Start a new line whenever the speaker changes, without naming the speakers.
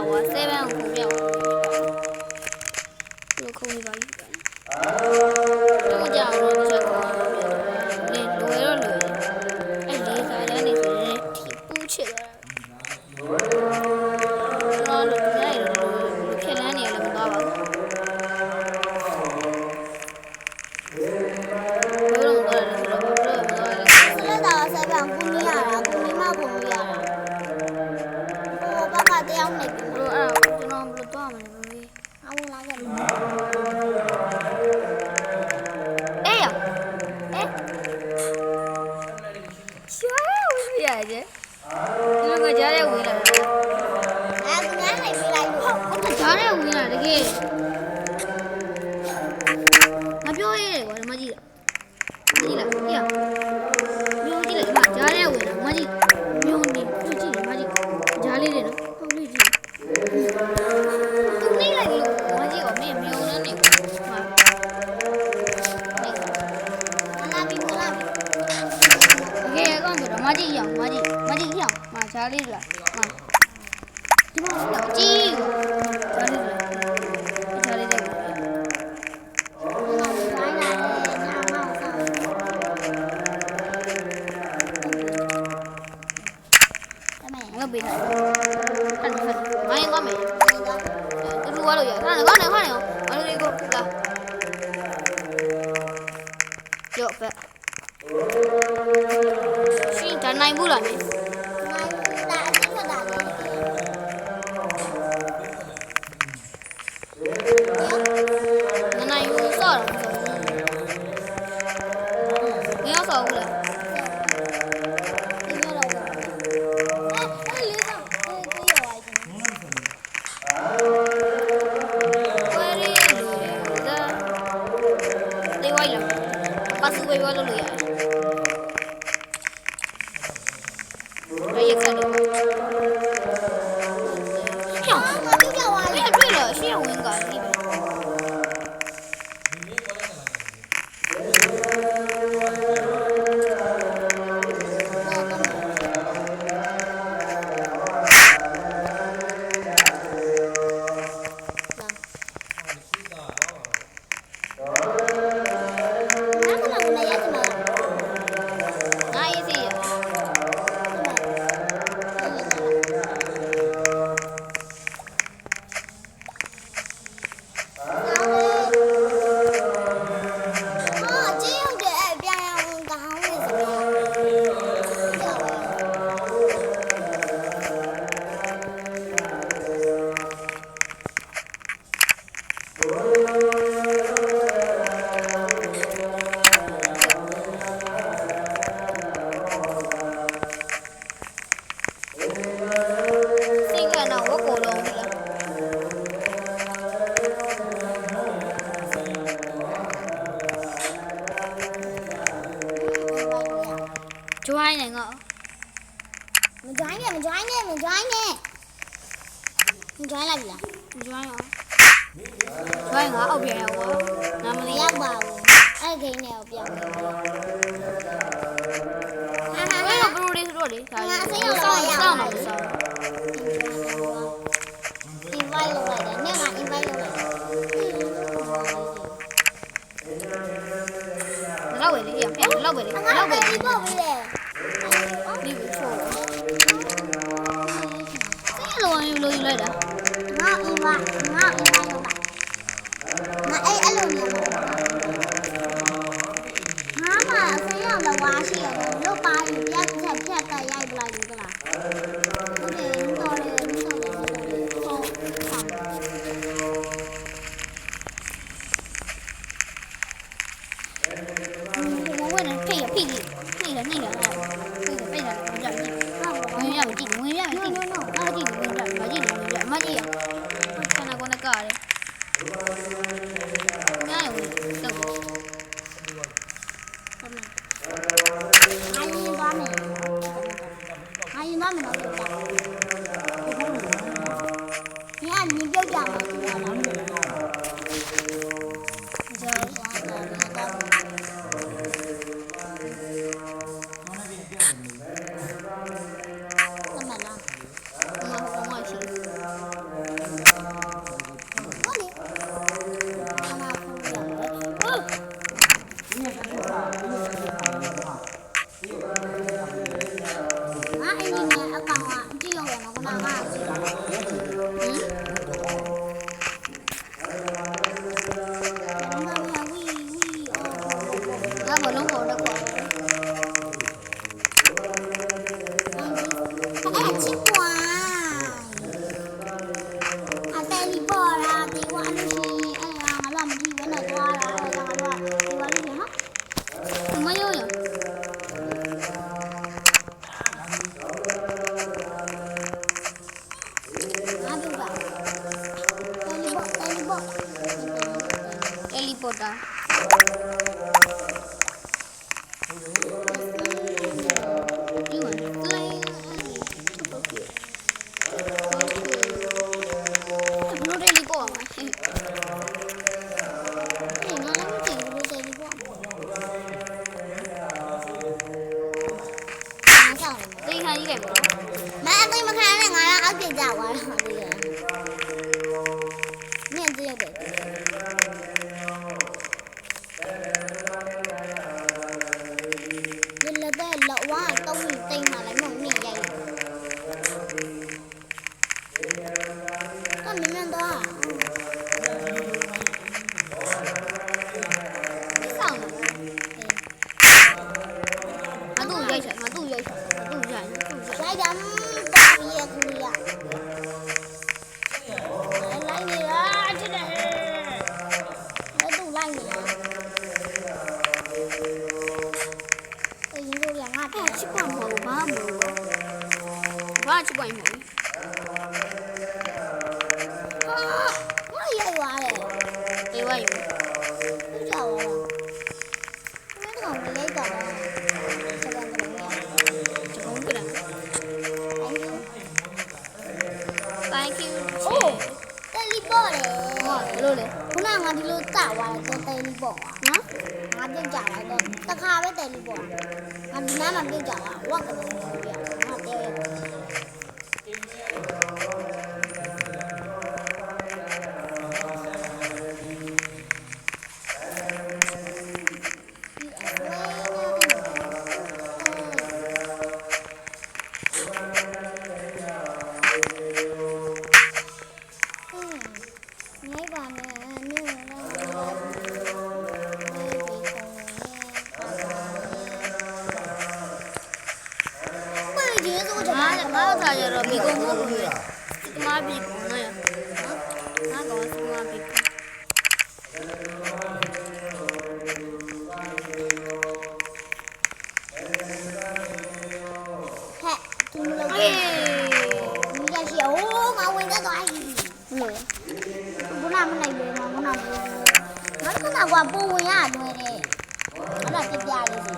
ဟို7ကိုခုံပြအောင်ဒီခုံလေးပါယူပါတော့ကြာတော့တစ်ချက်ခုံလေလွယ်တော့လွယ်အဲ့လေးစားရနေဆိုရင်ထိပူးချစ်သွားတော့လို့လည်းဖြက်လန်းနေရလည်းမသွားပါဘူးတရားနေပြီလို့အဲ့တော့ကျွန်တော်ဘယ်လိုသွားမလဲမမေးအဝင်လာခဲ့ပြီအေးရအေးရှာဝင်ရကြဒီလိုကကြားရဲဝင်လာတယ်အဲ့ကငါးနိုင်ပြီးလိုက်လို့ဟုတ်ကြားရဲဝင်လာတကယ်မပြောရဲကွာမကြည့်လားကြည့်လားမျိုးကြည့်လိုက်ဒီမှာကြားရဲဝင်လာမကြည့်မျိုးနေကြည့်တယ်မကြည့်ကြားလေးတယ်နော်မကြည့်ရအောင်မကြည့်ရအောင်မရှားလေးလားဒီမှာကြည့်ရှားလေးတဲ့ငါပေးတာအဲ့ဒါမိုင်းသွားမယ်တူဝါလို့ရခဏနေဘာလို့ဒီကိုလာကြော့ပဲဒါနိုင်ဘူးလားမင်းနိုင်တာအတင်းကတာလေနိုင်ဘူးစော့မင်းစော့ဘူးလားဒီလိုတော့အဲ့လေးကပြေးရပါ့ဝယ်ရီဒါဒီဝိုင်းလားပတ်စုဝေးလို့လို့ရတယ်ရက်ဆက်တယ်။ဟောငါပြောပြသွားလေ။တွေ့လို့ရှေ့ဝင်ကဒီပဲjoin နေငါမ join နဲ့ join လိုက်ပြီလား join ရော join ငါအောက်ပြန်ရောက်ပါငါမလေးရောက်ပါဘူးအဲ့ဂိမ်းနဲ့ကိုပြောင်းဟာဘရိုလေးဆိုတော့လေဒါငါအစိမ်းရောက်တော့ရအောင်ဆောင်း invite လုပ်လိုက်တယ်နဲ့ငါ invite လုပ်လိုက်လောက်ဝယ်လေရအောင်လောက်ဝယ်လေလောက်ဝယ်ဒီပေါ့ပဲလေဒီကိုချိုးစိတ်လုံးလို့ယူလိုက်တာငါ invite လုပ်လိုက်ငါအဲ့လိုမျိုးငါမှအစိမ်းရောက်တော့ဝါရှိရတယ်လို့ပါရင်ပြတ်တက်ရိုက်ပလိုက်ဘူးကလားဟုတ်တယ်တော်တယ်ဟုတ်ဝယ်နေထိရဖိနေလားဖိတယ်ပိတ်တာကြည့်ဝင်ရမကြည့်ဝင်ရမကြည့်အားကြည့်ဝင်ကြမကြည့်ဝင်ကြမကြည့်ရခဏကောနဲ့ကားတယ်ငါ့ဝင်တော့အိုင်သွားမယ်တော့ညမြင်ပြောက်ကြမှာ
မှာငါကြည့်တာဟင်
ငါမလုံးပေါ်တော့ကွာ
အဲ့ချစ်ပွားအတယ်လီပေါ်လာဒီဝါလို့ရှိအဲ့ငါလာမကြည့်ဘဲနဲ့သွားတာအဲ့ဒါကတော့ဒီဝါလို့ရှိဟာ
မယုံရတယ်လီပေါ်တာဒီဝင်လိုင်းဘလို့တယ်လီပေါ်မှာ
ငါလည်းမသိဘူးတယ်ဒီပေါ့ငါဆောင်နေ
တိတ်ခါကြီးလိုက်ပါ
မအသိမခံနဲ့ငါလည်းအောက်ကျကြသွားတာဒီကမြင့်ကြည့်ရတယ်ဒီလက်တဲ့လောက်ဝါတုံးတိမ်မှလည်းမဟုတ်နေရိုက်အမင်းတော့
ဆောင်ငါတို့ရိုက်ချင်ငါတို့ရိုက်ချင်ငါတို့ရိုက်
ရိုက်ကြမ်းပါရဲ့ကူရလိုက်နေတာချစ်တယ်အဲ့တူလိုက်နေတာအဲ့ဒီလိုရငါပြချစ်ပါမဟုတ်ဘာမလို့
ဘာချပွိုင်းမဟုတ်
ငါရိုက်သွားတယ်
အေးဝိုင်း
သူကြောက်လာမင်းတော့မလိုက်တော့ချက်ကန်တယ်
ချကုန်းကြတယ် thank you
အိုးတယ်လီပေါ့လေ
ဟာဘလို့လဲ
ခုနကငါဒီလိုတောက်သွားတယ်တယ်လီပေါ့
နော်
ငါပြုတ်ကြလိုက်တော့တခါပဲတယ်လီပေါ့ငါဒီနားမှာပြုတ်ကြတာဝက်ကတော့ပြငါတဲနေပါနဲ့နေ
ငါထားရတော့မိကုန်းကိုရစမဘီကုန်းနော်ငါကောစမဘီကုန်း
ဟဲ့သူမလုပ်ဘူးဒီရရှိအိုးငါဝင်သွားပြီလို့ခုနမနိုင်ဘူးခုနမငါကနကွာပုံဝင်ရလွယ်တယ်အဲ့ဒါပြပြလေးစီ